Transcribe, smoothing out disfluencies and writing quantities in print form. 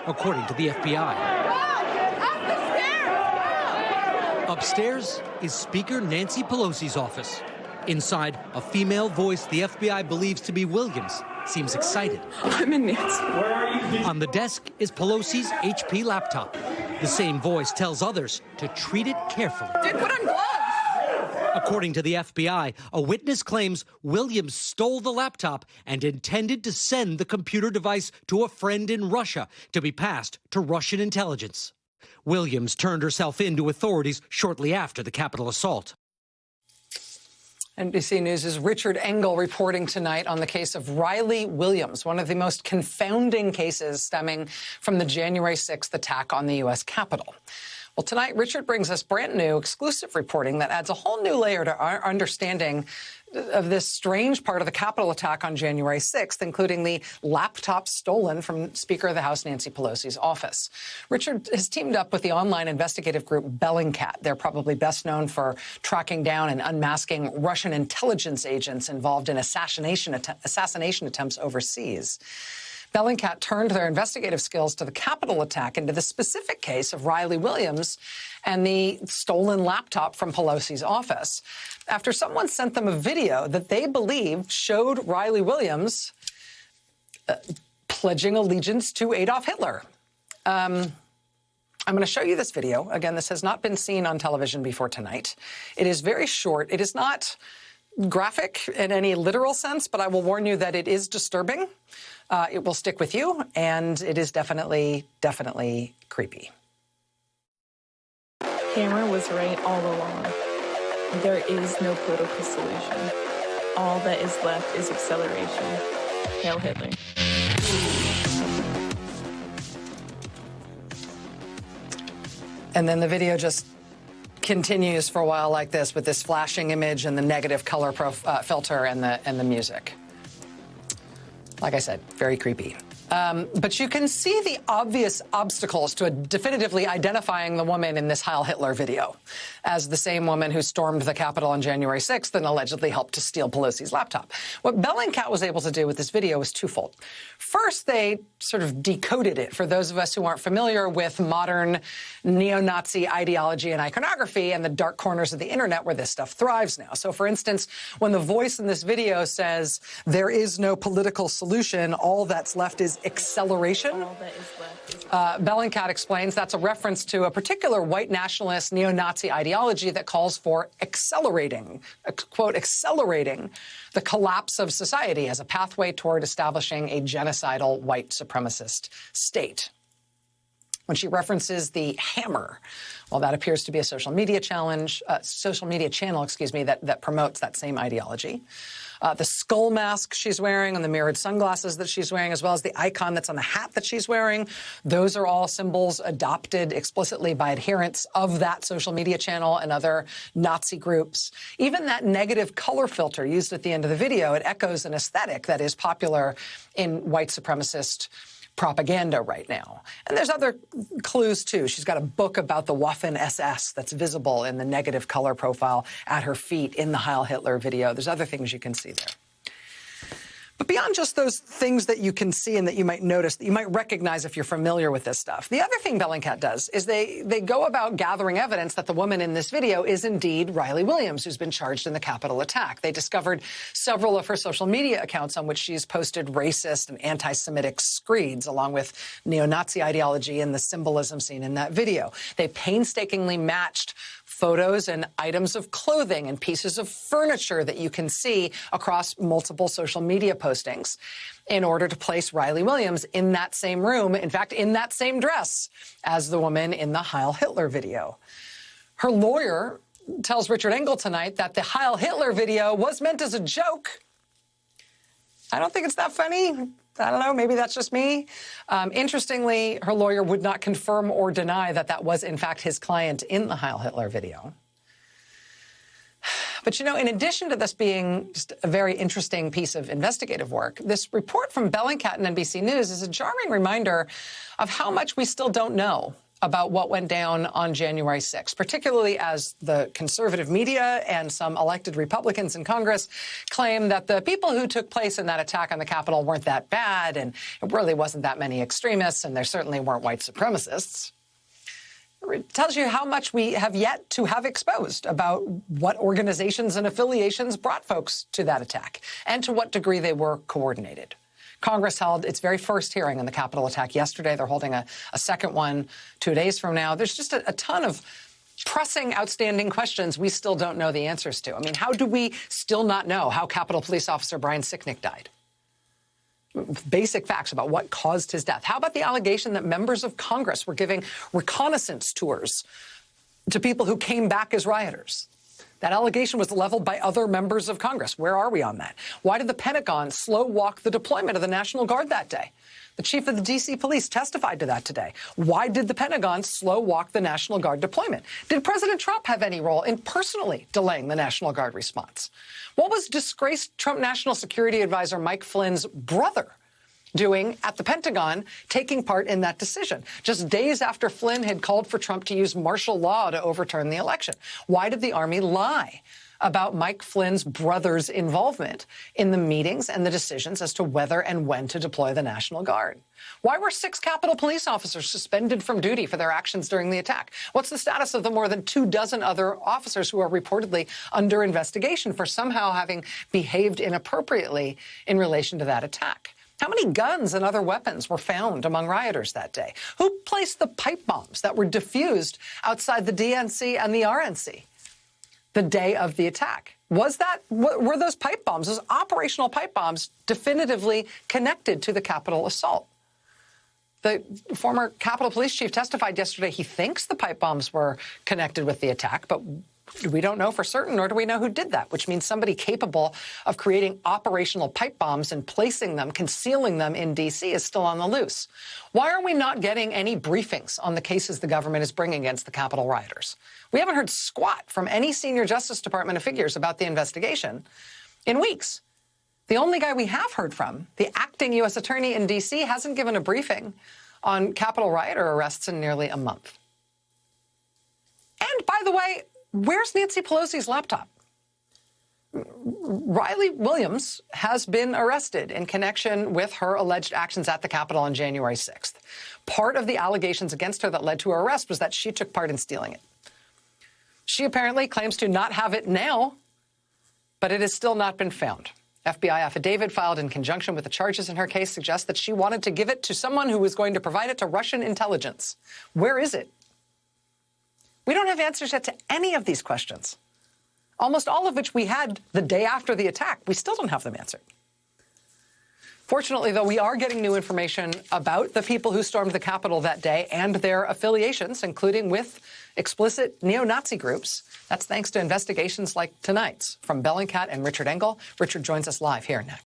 according to the FBI. Upstairs is Speaker Nancy Pelosi's office. Inside, a female voice the FBI believes to be Williams seems excited. I'm in Nancy. Where are you? On the desk is Pelosi's HP laptop. The same voice tells others to treat it carefully. Dude, put on gloves. According to the FBI, a witness claims Williams stole the laptop and intended to send the computer device to a friend in Russia to be passed to Russian intelligence. Williams turned herself in to authorities shortly after the Capitol assault. NBC News' Richard Engel reporting tonight on the case of Riley Williams, one of the most confounding cases stemming from the January 6th attack on the U.S. Capitol. Well, tonight, Richard brings us brand new exclusive reporting that adds a whole new layer to our understanding of this strange part of the Capitol attack on January 6th, including the laptop stolen from Speaker of the House Nancy Pelosi's office. Richard has teamed up with the online investigative group Bellingcat. They're probably best known for tracking down and unmasking Russian intelligence agents involved in assassination attempts overseas. Bellingcat turned their investigative skills to the Capitol attack into the specific case of Riley Williams and the stolen laptop from Pelosi's office after someone sent them a video that they believed showed Riley Williams pledging allegiance to Adolf Hitler. I'm going to show you this video. Again, this has not been seen on television before tonight. It is very short. It is not graphic in any literal sense, but I will warn you that it is disturbing. It will stick with you, and it is definitely creepy. Hammer was right all along. There is no political solution. All that is left is acceleration. Hail Hitler. And then the video just continues for a while like this with this flashing image and the negative color filter and the music. Like I said, very creepy. But you can see the obvious obstacles to definitively identifying the woman in this Heil Hitler video as the same woman who stormed the Capitol on January 6th and allegedly helped to steal Pelosi's laptop. What Bellingcat was able to do with this video was twofold. First, they sort of decoded it for those of us who aren't familiar with modern neo-Nazi ideology and iconography and the dark corners of the internet where this stuff thrives now. So, for instance, when the voice in this video says, "There is no political solution, all that's left is acceleration," All that is left is Bellingcat explains that's a reference to a particular white nationalist neo-Nazi ideology that calls for accelerating, quote, accelerating the collapse of society as a pathway toward establishing a genocidal white supremacist state. When she references the hammer, well, that appears to be a social media channel, that promotes that same ideology. The skull mask she's wearing and the mirrored sunglasses that she's wearing, as well as the icon that's on the hat that she's wearing, those are all symbols adopted explicitly by adherents of that social media channel and other Nazi groups. Even that negative color filter used at the end of the video, it echoes an aesthetic that is popular in white supremacist propaganda right now. And there's other clues, too. She's got a book about the Waffen-SS that's visible in the negative color profile at her feet in the Heil Hitler video. There's other things you can see there. But beyond just those things that you can see and that you might notice, that you might recognize if you're familiar with this stuff, the other thing Bellingcat does is they go about gathering evidence that the woman in this video is indeed Riley Williams, who's been charged in the Capitol attack. They discovered several of her social media accounts on which she's posted racist and anti-Semitic screeds, along with neo-Nazi ideology and the symbolism seen in that video. They painstakingly matched photos and items of clothing and pieces of furniture that you can see across multiple social media postings in order to place Riley Williams in that same room, in fact, in that same dress as the woman in the Heil Hitler video. Her lawyer tells Richard Engel tonight that the Heil Hitler video was meant as a joke. I don't think it's that funny. I don't know, maybe that's just me. Interestingly, her lawyer would not confirm or deny that that was, in fact, his client in the Heil Hitler video. But, you know, in addition to this being just a very interesting piece of investigative work, this report from Bellingcat and NBC News is a jarring reminder of how much we still don't know about what went down on January 6th, particularly as the conservative media and some elected Republicans in Congress claim that the people who took place in that attack on the Capitol weren't that bad, and it really wasn't that many extremists, and there certainly weren't white supremacists. It tells you how much we have yet to have exposed about what organizations and affiliations brought folks to that attack and to what degree they were coordinated. Congress held its very first hearing on the Capitol attack yesterday. They're holding a second one 2 days from now. There's just a ton of pressing, outstanding questions we still don't know the answers to. I mean, how do we still not know how Capitol Police Officer Brian Sicknick died? Basic facts about what caused his death. How about the allegation that members of Congress were giving reconnaissance tours to people who came back as rioters? That allegation was leveled by other members of Congress. Where are we on that? Why did the Pentagon slow walk the deployment of the National Guard that day? The chief of the D.C. police testified to that today. Why did the Pentagon slow walk the National Guard deployment? Did President Trump have any role in personally delaying the National Guard response? What was disgraced Trump National Security Advisor Mike Flynn's brother doing at the Pentagon, taking part in that decision, just days after Flynn had called for Trump to use martial law to overturn the election? Why did the Army lie about Mike Flynn's brother's involvement in the meetings and the decisions as to whether and when to deploy the National Guard? Why were 6 Capitol Police officers suspended from duty for their actions during the attack? What's the status of the more than 24 other officers who are reportedly under investigation for somehow having behaved inappropriately in relation to that attack? How many guns and other weapons were found among rioters that day? Who placed the pipe bombs that were diffused outside the DNC and the RNC the day of the attack? Were those pipe bombs, those operational pipe bombs, definitively connected to the Capitol assault? The former Capitol Police chief testified yesterday he thinks the pipe bombs were connected with the attack, but we don't know for certain, nor do we know who did that, which means somebody capable of creating operational pipe bombs and placing them, concealing them in D.C. is still on the loose. Why are we not getting any briefings on the cases the government is bringing against the Capitol rioters? We haven't heard squat from any senior Justice Department figures about the investigation in weeks. The only guy we have heard from, the acting U.S. attorney in D.C., hasn't given a briefing on Capitol rioter arrests in nearly a month. And by the way, where's Nancy Pelosi's laptop? Riley Williams has been arrested in connection with her alleged actions at the Capitol on January 6th. Part of the allegations against her that led to her arrest was that she took part in stealing it. She apparently claims to not have it now, but it has still not been found. FBI affidavit filed in conjunction with the charges in her case suggests that she wanted to give it to someone who was going to provide it to Russian intelligence. Where is it? We don't have answers yet to any of these questions, almost all of which we had the day after the attack. We still don't have them answered. Fortunately, though, we are getting new information about the people who stormed the Capitol that day and their affiliations, including with explicit neo-Nazi groups. That's thanks to investigations like tonight's from Bellingcat and Richard Engel. Richard joins us live here next.